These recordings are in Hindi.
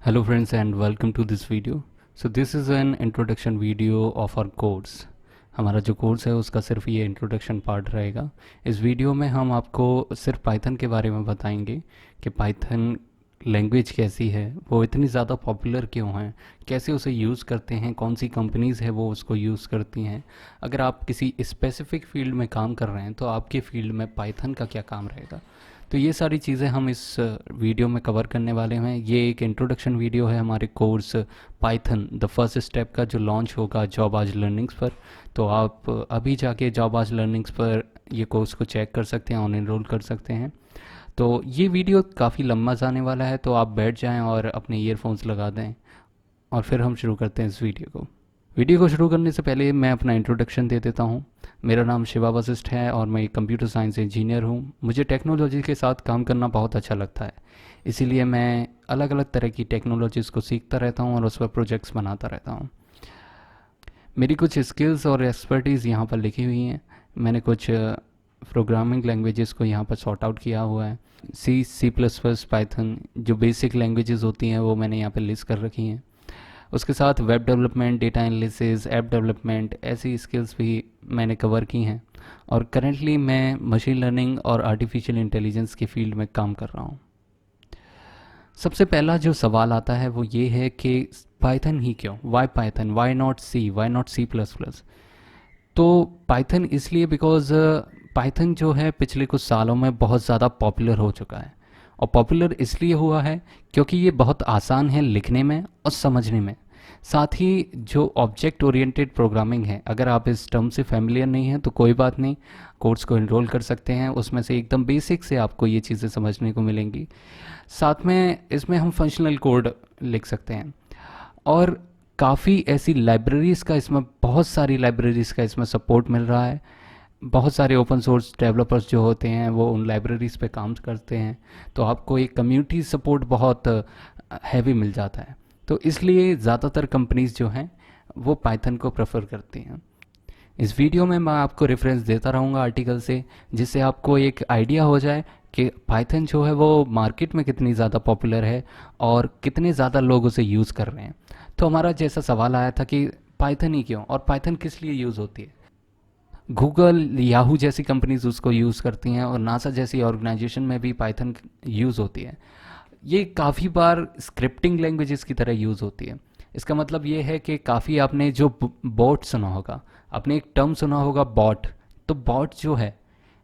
Hello friends and welcome to this video. So this is an introduction video of our course. हमारा जो कोर्स है उसका सिर्फ ये इंट्रोडक्शन पार्ट रहेगा। इस वीडियो में हम आपको सिर्फ पाइथन के बारे में बताएंगे कि पाइथन लैंग्वेज कैसी है, वो इतनी ज़्यादा पॉपुलर क्यों है, कैसे उसे यूज़ करते हैं, कौन सी कंपनीज़ है वो उसको यूज़ करती हैं। अगर आप किसी स्पेसिफिक फील्ड में काम कर रहे हैं तो आपके फील्ड में पाइथन का क्या काम रहेगा। तो ये सारी चीज़ें हम इस वीडियो में कवर करने वाले हैं। ये एक इंट्रोडक्शन वीडियो है हमारे course Python the first step का, जो लॉन्च होगा जॉब आज लर्निंग्स पर। तो आप अभी जाके जॉब आज लर्निंग्स पर ये कोर्स को चेक कर सकते हैं, ऑन एनरोल कर सकते हैं। तो ये वीडियो काफ़ी लंबा जाने वाला है, तो आप बैठ जाएं और अपने ईयरफोन्स लगा दें और फिर हम शुरू करते हैं इस वीडियो को शुरू करने से पहले मैं अपना इंट्रोडक्शन दे देता हूँ। मेरा नाम शिवा वशिष्ठ है और मैं एक कंप्यूटर साइंस इंजीनियर हूँ। मुझे टेक्नोलॉजी के साथ काम करना बहुत अच्छा लगता है, इसीलिए मैं अलग अलग तरह की टेक्नोलॉजीज़ को सीखता रहता हूँ और उस पर प्रोजेक्ट्स बनाता रहता हूँ। मेरी कुछ स्किल्स और एक्सपर्टीज़ यहाँ पर लिखी हुई हैं। मैंने कुछ प्रोग्रामिंग लैंग्वेजेस को यहाँ पर सॉर्ट आउट किया हुआ है। सी प्लस प्लस, पाइथन, जो बेसिक लैंग्वेजेस होती हैं वो मैंने यहाँ पर लिस्ट कर रखी हैं। उसके साथ web development, data analysis, app development, ऐसी स्किल्स भी मैंने कवर की हैं। और करेंटली मैं मशीन लर्निंग और आर्टिफिशियल इंटेलिजेंस की फील्ड में काम कर रहा हूँ। सबसे पहला जो सवाल आता है वो ये है कि पाइथन ही क्यों, why Python, why not C, why not C plus plus. तो पाइथन इसलिए बिकॉज पाइथन जो है पिछले कुछ सालों में बहुत ज़्यादा पॉपुलर हो चुका है। और पॉपुलर इसलिए हुआ है क्योंकि ये बहुत आसान है लिखने में और समझने में। साथ ही जो ऑब्जेक्ट ओरिएंटेड प्रोग्रामिंग है, अगर आप इस टर्म से फैमिलियर नहीं हैं तो कोई बात नहीं, कोर्स को इनरोल कर सकते हैं। उसमें से एकदम बेसिक से आपको ये चीज़ें समझने को मिलेंगी। साथ में इसमें हम फंक्शनल कोड लिख सकते हैं और काफ़ी ऐसी लाइब्रेरीज़ का इसमें, बहुत सारी लाइब्रेरीज़ का इसमें सपोर्ट मिल रहा है। बहुत सारे ओपन सोर्स डेवलपर्स जो होते हैं वो उन लाइब्रेरीज़ पे काम करते हैं, तो आपको एक कम्युनिटी सपोर्ट बहुत हैवी मिल जाता है। तो इसलिए ज़्यादातर कंपनीज़ जो हैं वो पाइथन को प्रेफर करती हैं। इस वीडियो में मैं आपको रेफरेंस देता रहूँगा आर्टिकल से, जिससे आपको एक आइडिया हो जाए कि पाइथन जो है वो मार्केट में कितनी ज़्यादा पॉपुलर है और कितने ज़्यादा लोग उसे यूज़ कर रहे हैं। तो हमारा जैसा सवाल आया था कि पाइथन ही क्यों और पाइथन किस लिए यूज़ होती है। गूगल, याहू जैसी कंपनीज उसको यूज़ करती हैं और नासा जैसी ऑर्गेनाइजेशन में भी पाइथन यूज़ होती है। ये काफ़ी बार स्क्रिप्टिंग लैंग्वेजेस की तरह यूज़ होती है। इसका मतलब ये है कि काफ़ी आपने जो बॉट सुना होगा, आपने एक टर्म सुना होगा बॉट। तो बॉट जो है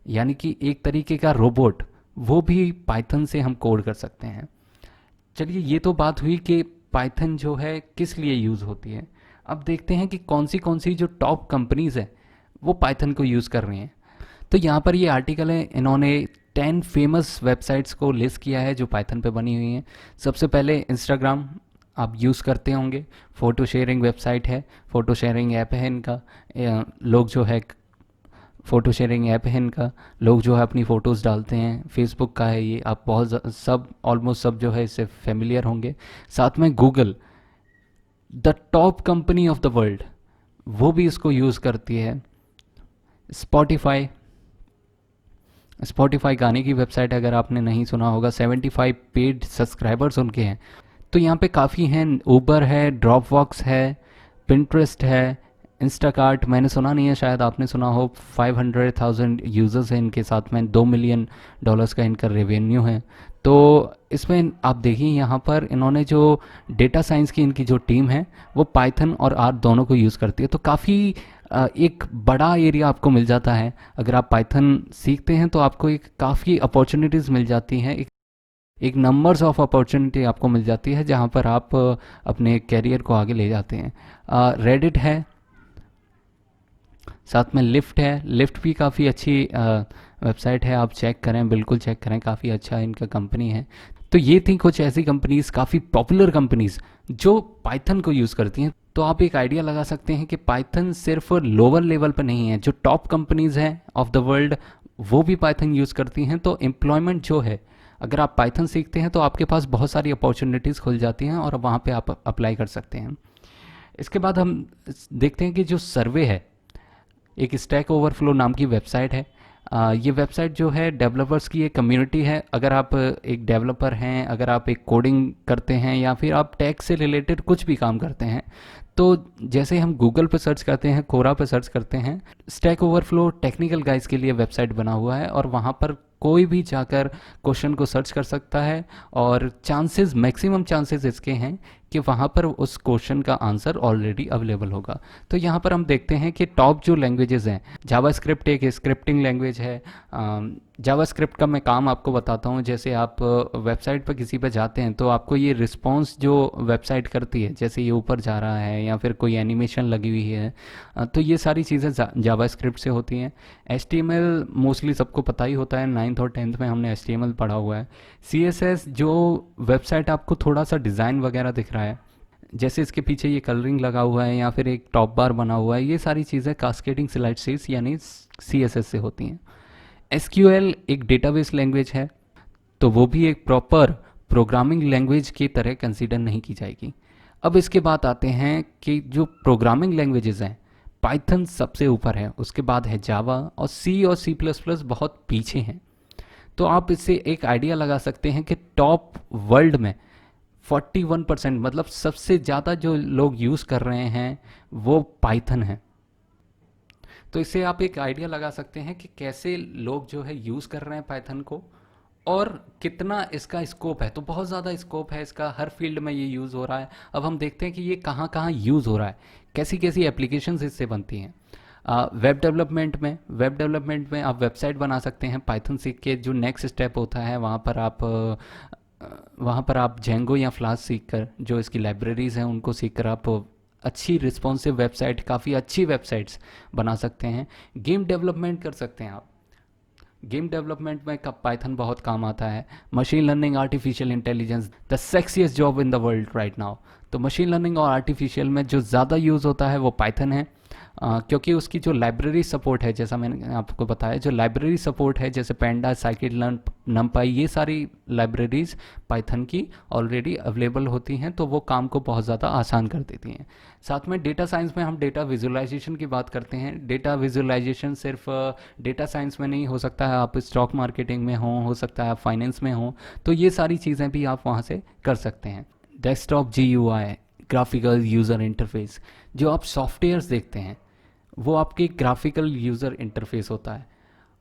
यानी कि एक तरीके का रोबोट, वो भी पाइथन से हम कोड कर सकते हैं। चलिए, ये तो बात हुई कि पाइथन जो है किस लिए यूज़ होती है। अब देखते हैं कि कौन सी जो टॉप कंपनीज़ है वो पाइथन को यूज़ कर रही हैं। तो यहाँ पर ये आर्टिकल है, इन्होंने 10 फेमस वेबसाइट्स को लिस्ट किया है जो पाइथन पे बनी हुई हैं। सबसे पहले इंस्टाग्राम आप यूज़ करते होंगे, फ़ोटो शेयरिंग वेबसाइट है, फ़ोटो शेयरिंग ऐप है इनका। लोग जो है फ़ोटो शेयरिंग ऐप है इनका, लोग जो है अपनी फ़ोटोज़ डालते हैं। फेसबुक का है ये, आप बहुत सब ऑलमोस्ट सब जो है इससे फेमिलियर होंगे। साथ में Google, the top company of the world, वो भी इसको यूज़ करती है। स्पॉटिफाई, स्पॉटिफाई गाने की वेबसाइट, अगर आपने नहीं सुना होगा, 75 पेड सब्सक्राइबर्स उनके हैं। तो यहाँ पे काफ़ी हैं, ऊबर है, ड्रॉपवॉक्स है, पिंटरेस्ट है, इंस्टाकार्ट मैंने सुना नहीं है, शायद आपने सुना हो। 500,000 यूज़र्स हैं इनके, साथ में $2 मिलियन का इनका रेवेन्यू है। तो इसमें आप देखिए यहाँ पर इन्होंने जो डेटा साइंस की इनकी जो टीम है वो पाइथन और आर दोनों को यूज़ करती है। तो काफ़ी एक बड़ा एरिया आपको मिल जाता है। अगर आप पाइथन सीखते हैं तो आपको एक काफ़ी अपॉर्चुनिटीज़ मिल जाती हैं, एक नंबर्स ऑफ अपॉर्चुनिटी आपको मिल जाती है जहाँ पर आप अपने कैरियर को आगे ले जाते हैं। रेडिट है, साथ में लिफ्ट है। लिफ्ट भी काफ़ी अच्छी वेबसाइट है, आप चेक करें, बिल्कुल चेक करें, काफ़ी अच्छा इनका कंपनी है। तो ये थी कुछ ऐसी कंपनीज़, काफ़ी पॉपुलर कंपनीज़ जो पाइथन को यूज़ करती हैं। तो आप एक आइडिया लगा सकते हैं कि पाइथन सिर्फ लोअर लेवल पर नहीं है, जो टॉप कंपनीज़ हैं ऑफ द वर्ल्ड वो भी पाइथन यूज़ करती हैं। तो एम्प्लॉयमेंट जो है, अगर आप पाइथन सीखते हैं तो आपके पास बहुत सारी अपॉर्चुनिटीज़ खुल जाती हैं और वहाँ पे आप अप्लाई कर सकते हैं। इसके बाद हम देखते हैं कि जो सर्वे है, एक स्टैक ओवरफ्लो नाम की वेबसाइट है। ये वेबसाइट जो है डेवलपर्स की एक कम्युनिटी है। अगर आप एक डेवलपर हैं, अगर आप एक कोडिंग करते हैं या फिर आप टेक से रिलेटेड कुछ भी काम करते हैं, तो जैसे हम गूगल पर सर्च करते हैं, कोरा पर सर्च करते हैं, स्टैक ओवरफ्लो टेक्निकल गाइज के लिए वेबसाइट बना हुआ है और वहाँ पर कोई भी जाकर क्वेश्चन को सर्च कर सकता है और चांसेस, मैक्सिमम चांसेस इसके हैं कि वहाँ पर उस क्वेश्चन का आंसर ऑलरेडी अवेलेबल होगा। तो यहाँ पर हम देखते हैं कि टॉप जो लैंग्वेजेस हैं, जावास्क्रिप्ट एक स्क्रिप्टिंग लैंग्वेज है। जावास्क्रिप्ट का मैं काम आपको बताता हूँ। जैसे आप वेबसाइट पर किसी पर जाते हैं तो आपको ये रिस्पॉन्स जो वेबसाइट करती है, जैसे ये ऊपर जा रहा है या फिर कोई एनिमेशन लगी हुई है, तो ये सारी चीज़ें जावास्क्रिप्ट से होती हैं। HTML मोस्टली सबको पता ही होता है, 9th और 10th में हमने HTML पढ़ा हुआ है। CSS जो वेबसाइट आपको थोड़ा सा डिज़ाइन वगैरह दिख रहा है, जैसे इसके पीछे ये कलरिंग लगा हुआ है या फिर एक टॉप बार बना हुआ है, ये सारी चीज़ें कास्केडिंग स्लाइसेस यानी CSS से होती हैं। SQL एक डेटाबेस लैंग्वेज है, तो वो भी एक प्रॉपर प्रोग्रामिंग लैंग्वेज की तरह कंसीडर नहीं की जाएगी। अब इसके बाद आते हैं कि जो प्रोग्रामिंग लैंग्वेजेस हैं, पाइथन सबसे ऊपर है, उसके बाद है जावा और C++ बहुत पीछे हैं। तो आप इससे एक आइडिया लगा सकते हैं कि टॉप वर्ल्ड में 41%, मतलब सबसे ज़्यादा जो लोग यूज़ कर रहे हैं वो पाइथन है। तो इससे आप एक आइडिया लगा सकते हैं कि कैसे लोग जो है यूज़ कर रहे हैं पाइथन को और कितना इसका स्कोप है। तो बहुत ज़्यादा स्कोप है इसका, हर फील्ड में ये यूज़ हो रहा है। अब हम देखते हैं कि ये कहाँ कहाँ यूज़ हो रहा है, कैसी कैसी एप्लीकेशंस इससे बनती हैं। वेब डेवलपमेंट में आप वेबसाइट बना सकते हैं पाइथन सीख के। जो नेक्स्ट स्टेप होता है वहाँ पर आप जेंगो या फ्लास्क सीख कर, जो इसकी लाइब्रेरीज़ हैं उनको सीख कर आप अच्छी रिस्पॉन्सिव वेबसाइट, काफ़ी अच्छी वेबसाइट्स बना सकते हैं। गेम डेवलपमेंट कर सकते हैं आप। गेम डेवलपमेंट में पाइथन बहुत काम आता है। Machine learning, artificial intelligence, the sexiest job in the world right now. तो मशीन लर्निंग और आर्टिफिशियल में जो ज़्यादा यूज़ होता है वो पाइथन है। क्योंकि उसकी जो लाइब्रेरी सपोर्ट है, जैसा मैंने आपको बताया, जो लाइब्रेरी सपोर्ट है जैसे पेंडा, साइकिट लर्न, नमपाई, ये सारी लाइब्रेरीज पाइथन की ऑलरेडी अवेलेबल होती हैं, तो वो काम को बहुत ज़्यादा आसान कर देती हैं। साथ में डेटा साइंस में हम डेटा विजुअलाइजेशन की बात करते हैं। डेटा विजुअलाइजेशन सिर्फ डेटा साइंस में नहीं हो सकता है, आप स्टॉक मार्केटिंग में हो सकता है आप फाइनेंस में हो, तो ये सारी चीज़ें भी आप वहाँ से कर सकते हैं। Desktop GUI, graphical user interface, जो आप सॉफ्टवेयर्स देखते हैं वो आपके ग्राफिकल यूज़र इंटरफेस होता है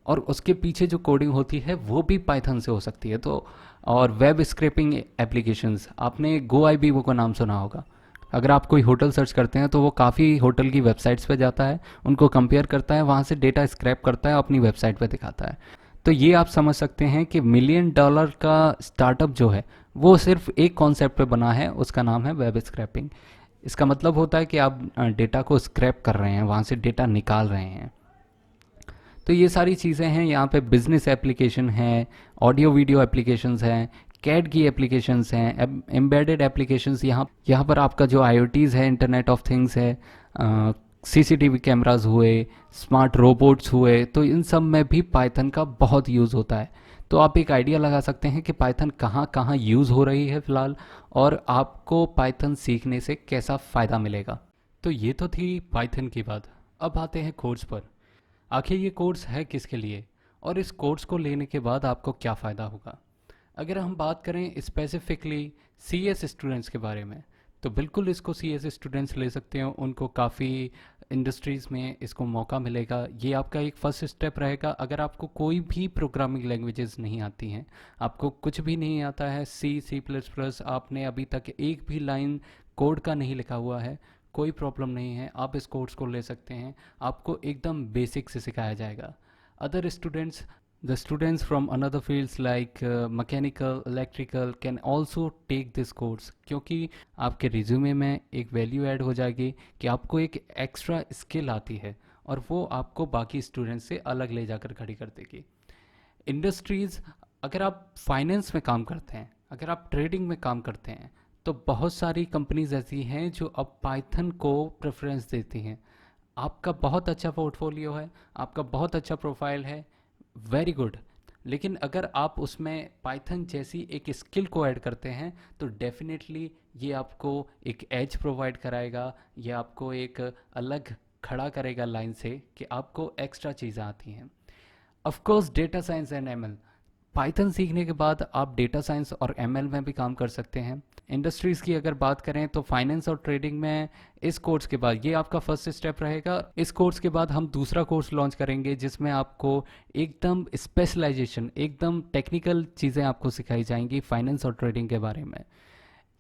और उसके पीछे जो कोडिंग होती है वो भी पाइथन से हो सकती है। तो और वेब स्क्रैपिंग एप्लीकेशंस, आपने GoIBO का नाम सुना होगा। अगर आप कोई होटल सर्च करते हैं तो वो काफ़ी होटल की वेबसाइट्स पे जाता है, उनको कंपेयर करता है, वहाँ से डेटा स्क्रैप करता है, अपनी वेबसाइट पे दिखाता है। तो ये आप समझ सकते हैं कि $1 मिलियन का स्टार्टअप जो है वो सिर्फ एक कॉन्सेप्ट पे बना है, उसका नाम है वेब स्क्रैपिंग। इसका मतलब होता है कि आप डेटा को स्क्रैप कर रहे हैं, वहाँ से डेटा निकाल रहे हैं। तो ये सारी चीज़ें हैं। यहाँ पे बिजनेस एप्लीकेशन है, ऑडियो वीडियो एप्लीकेशंस हैं, कैड की एप्लीकेशंस हैं, एम्बेडेड एप्लीकेशंस। यहाँ पर आपका जो IoTs है, इंटरनेट ऑफ थिंग्स है, CCTV कैमराज हुए, स्मार्ट रोबोट्स हुए, तो इन सब में भी पाइथन का बहुत यूज़ होता है। तो आप एक आइडिया लगा सकते हैं कि पाइथन कहाँ कहाँ यूज़ हो रही है फ़िलहाल और आपको पाइथन सीखने से कैसा फ़ायदा मिलेगा। तो ये तो थी पाइथन की बात। अब आते हैं कोर्स पर। आखिर ये कोर्स है किसके लिए और इस कोर्स को लेने के बाद आपको क्या फ़ायदा होगा। अगर हम बात करें स्पेसिफिकली CS स्टूडेंट्स के बारे में, तो बिल्कुल इसको CS स्टूडेंट्स ले सकते हैं। उनको काफ़ी इंडस्ट्रीज़ में इसको मौका मिलेगा। ये आपका एक फ़र्स्ट स्टेप रहेगा। अगर आपको कोई भी प्रोग्रामिंग लैंग्वेजेस नहीं आती हैं, आपको कुछ भी नहीं आता है, C++, आपने अभी तक एक भी लाइन कोड का नहीं लिखा हुआ है, कोई प्रॉब्लम नहीं है, आप इस कोर्स को ले सकते हैं। आपको एकदम बेसिक से सिखाया जाएगा। Other students, the students from another fields like mechanical, electrical can also take this course, क्योंकि आपके रिज्यूमे में एक वैल्यू ऐड हो जाएगी कि आपको एक एक्स्ट्रा स्किल आती है और वो आपको बाकी स्टूडेंट्स से अलग ले जाकर खड़ी कर देगी। इंडस्ट्रीज़, अगर आप फाइनेंस में काम करते हैं, अगर आप ट्रेडिंग में काम करते हैं, तो बहुत सारी कंपनीज ऐसी हैं जो अब पाइथन को प्रेफरेंस देती हैं। आपका बहुत अच्छा पोर्टफोलियो है, आपका बहुत अच्छा प्रोफाइल है, वेरी गुड, लेकिन अगर आप उसमें पाइथन जैसी एक स्किल को ऐड करते हैं तो डेफिनेटली ये आपको एक एज प्रोवाइड कराएगा, ये आपको एक अलग खड़ा करेगा लाइन से कि आपको एक्स्ट्रा चीज़ें आती हैं। Of course data science and ML. Python सीखने के बाद आप डेटा साइंस और एमएल में भी काम कर सकते हैं। इंडस्ट्रीज़ की अगर बात करें तो फाइनेंस और ट्रेडिंग में इस कोर्स के बाद ये आपका फर्स्ट स्टेप रहेगा। इस कोर्स के बाद हम दूसरा कोर्स लॉन्च करेंगे जिसमें आपको एकदम स्पेशलाइजेशन, एकदम टेक्निकल चीज़ें आपको सिखाई जाएंगी फाइनेंस और ट्रेडिंग के बारे में।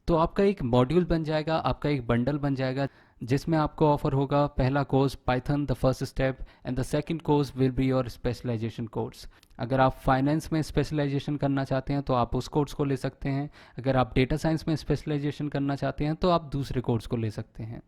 तो आपका एक मॉड्यूल बन जाएगा, आपका एक बंडल बन जाएगा जिसमें आपको ऑफर होगा पहला course Python the first step and the second course will be your specialisation course. अगर आप फाइनेंस में स्पेशलाइजेशन करना चाहते हैं तो आप उस कोर्स को ले सकते हैं। अगर आप डेटा साइंस में स्पेशलाइजेशन करना चाहते हैं तो आप दूसरे कोर्स को ले सकते हैं।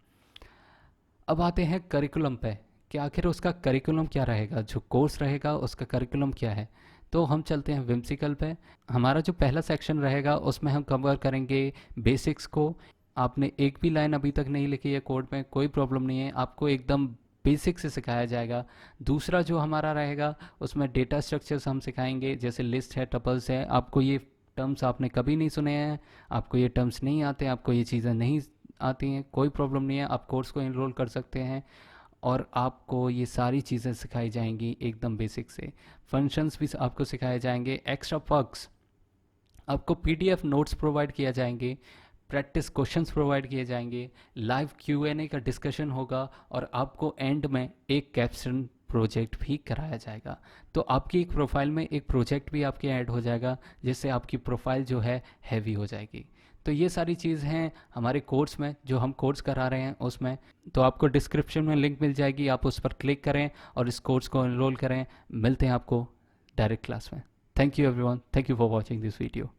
अब आते हैं करिकुलम पे कि आखिर उसका करिकुलम क्या रहेगा, जो कोर्स रहेगा उसका करिकुलम क्या है। तो हम चलते हैं विम्सिकल पे। हमारा जो पहला सेक्शन रहेगा उसमें हम कवर करेंगे बेसिक्स को। आपने एक भी लाइन अभी तक नहीं लिखी है कोड में, कोई प्रॉब्लम नहीं है, आपको एकदम बेसिक से सिखाया जाएगा। दूसरा जो हमारा रहेगा उसमें डेटा स्ट्रक्चर्स हम सिखाएंगे, जैसे लिस्ट है, टपल्स है। आपको ये टर्म्स आपने कभी नहीं सुने हैं, आपको ये टर्म्स नहीं आते, आपको ये चीज़ें नहीं आती हैं, कोई प्रॉब्लम नहीं है, आप कोर्स को इनरोल कर सकते हैं और आपको ये सारी चीज़ें सिखाई जाएंगी एकदम बेसिक से। फंक्शंस भी आपको सिखाए जाएंगे। एक्स्ट्रा पर्क्स, आपको पीडीएफ नोट्स प्रोवाइड किया जाएंगे, प्रैक्टिस क्वेश्चंस प्रोवाइड किए जाएंगे, लाइव क्यूएनए का डिस्कशन होगा और आपको एंड में एक कैप्शन प्रोजेक्ट भी कराया जाएगा। तो आपकी एक प्रोफाइल में एक प्रोजेक्ट भी आपके ऐड हो जाएगा जिससे आपकी प्रोफाइल जो है हैवी हो जाएगी। तो ये सारी चीज़ हैं हमारे कोर्स में, जो हम कोर्स करा रहे हैं उसमें। तो आपको डिस्क्रिप्शन में लिंक मिल जाएगी, आप उस पर क्लिक करें और इस कोर्स को एनरोल करें। मिलते हैं आपको डायरेक्ट क्लास में। Thank you everyone, thank you for watching this video.